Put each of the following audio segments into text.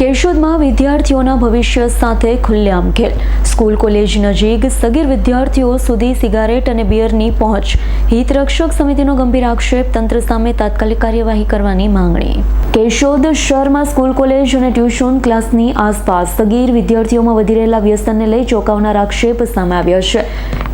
કેશોદમાં વિદ્યાર્થીઓના ભવિષ્ય સાથે ખુલ્લેઆમ ખેલ. સ્કૂલ કોલેજ નજીક સગીર વિદ્યાર્થીઓ સુધી સિગારેટ અને બિયરની પહોંચ. હિતરક્ષક સમિતિનો ગંભીર આક્ષેપ. તંત્ર સામે તાત્કાલિક કાર્યવાહી કરવાની માંગણી. કેશોદ શહેરમાં સ્કૂલ કોલેજ અને ટ્યુશન ક્લાસની આસપાસ સગીર વિદ્યાર્થીઓમાં વધી રહેલા વ્યસનને લઈ ચોંકાવનાર આક્ષેપ સામે આવ્યા છે.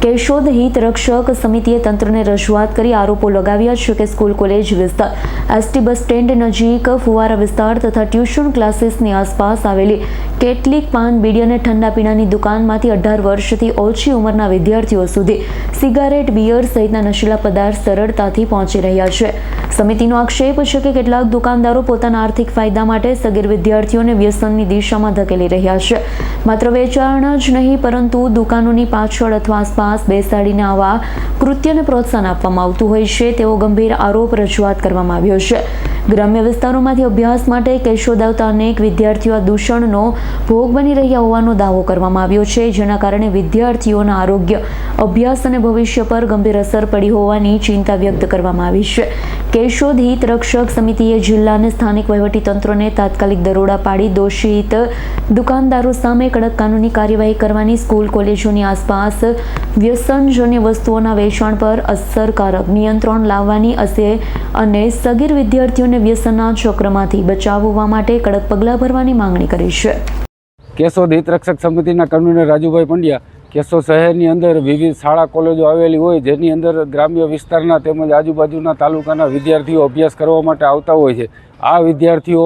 કેશોદ હિતરક્ષક સમિતિએ તંત્રને રજૂઆત કરી આરોપો લગાવ્યા છે કે સ્કૂલ કોલેજ વિસ્તાર, એસટી બસ સ્ટેન્ડ નજીક, ફુવારા વિસ્તાર તથા ટ્યુશન ક્લાસીસની આસપાસ આવેલી કેટલીક પાન, બીડી અને ઠંડા પીણાની દુકાનમાંથી 18 વર્ષથી ઓછી ઉંમરના વિદ્યાર્થીઓ સુધી સિગારેટ, બિયર સહિતના નશીલા પદાર્થ સરળતાથી પહોંચી રહ્યા છે. સમિતિનો આક્ષેપ છે કે કેટલાક દુકાનદારો પોતાના આર્થિક ફાયદા માટે સગીર વિદ્યાર્થીઓને વ્યસનની દિશામાં ધકેલી રહ્યા છે. માત્ર વેચાણ જ નહીં પરંતુ દુકાનોની પાછળ અથવા આસપાસ બેસાડીને આવા કૃત્યને પ્રોત્સાહન આપવામાં આવતું હોય છે તેવો ગંભીર આરોપ રજૂઆત કરવામાં આવ્યો છે. ગ્રામ્ય વિસ્તારોમાંથી અભ્યાસ માટે કેશોદ આવતા અનેક વિદ્યાર્થીઓ આ દૂષણનો ભોગ બની રહ્યા હોવાનો દાવો કરવામાં આવ્યો છે, જેના કારણે વિદ્યાર્થીઓના આરોગ્ય, અભ્યાસ અને ભવિષ્ય પર ગંભીર અસર પડી હોવાની ચિંતા વ્યક્ત કરવામાં આવી છે. કેશોદ હિત રક્ષક સમિતિએ જિલ્લા અને સ્થાનિક વહીવટીતંત્રોને તાત્કાલિક દરોડા પાડી દોષિત દુકાનદારો સામે કડક કાનૂની કાર્યવાહી કરવાની, સ્કૂલ કોલેજોની આસપાસ વ્યસનજન્ય વસ્તુઓના વેચાણ પર અસરકારક નિયંત્રણ લાવવાની અને સગીર વિદ્યાર્થીઓને વ્યસનના ચક્રમાંથી બચાવવા માટે કડક પગલાં ભરવાની માંગણી કરી છે. કેશોદ હિતરક્ષક સમિતિના કન્વીનર રાજુભાઈ પંડ્યા. કેશોદ શહેરની અંદર વિવિધ શાળા કોલેજો આવેલી હોય, જેની અંદર ગ્રામ્ય વિસ્તારના તેમજ આજુબાજુના તાલુકાના વિદ્યાર્થીઓ અભ્યાસ કરવા માટે આવતા હોય છે. આ વિદ્યાર્થીઓ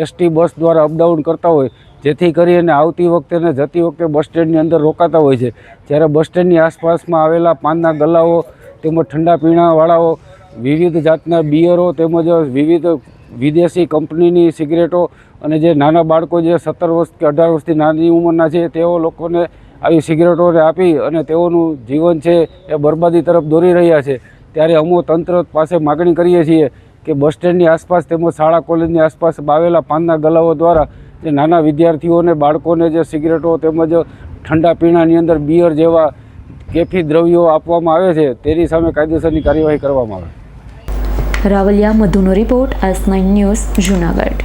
એસટી બસ દ્વારા અપડાઉન કરતા હોય, જેથી કરીને આવતી વખતે અને જતી વખતે બસ સ્ટેન્ડની અંદર રોકાતા હોય છે. જ્યારે બસ સ્ટેન્ડની આસપાસમાં આવેલા પાનના ગલ્લાઓ તેમજ ઠંડા પીણાવાળાઓ, વિવિધ જાતના બિયરો તેમજ વિવિધ વિદેશી કંપનીની સિગરેટો અને જે નાના બાળકો જે 17 વર્ષ કે 18 વર્ષથી નાની ઉંમરના છે તેઓ લોકોને આવી સિગરેટોને આપી અને તેઓનું જીવન છે એ બરબાદી તરફ દોરી રહ્યા છે. ત્યારે અમે તંત્ર પાસે માગણી કરીએ છીએ કે બસ સ્ટેન્ડની આસપાસ તેમજ શાળા કોલેજની આસપાસ આવેલા પાનના ગલ્લાઓ દ્વારા જે નાના વિદ્યાર્થીઓને, બાળકોને જે સિગરેટો તેમજ ઠંડા પીણાની અંદર બિયર જેવા કેફી દ્રવ્યો આપવામાં આવે છે તેની સામે કાયદેસરની કાર્યવાહી કરવામાં આવે. રાવલિયા મધુનો રિપોર્ટ, S9 ન્યૂઝ, જૂનાગઢ.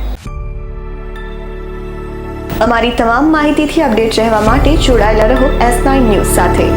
અમારી તમામ માહિતીથી અપડેટ રહેવા માટે જોડાયેલા રહો S9 ન્યૂઝ સાથે.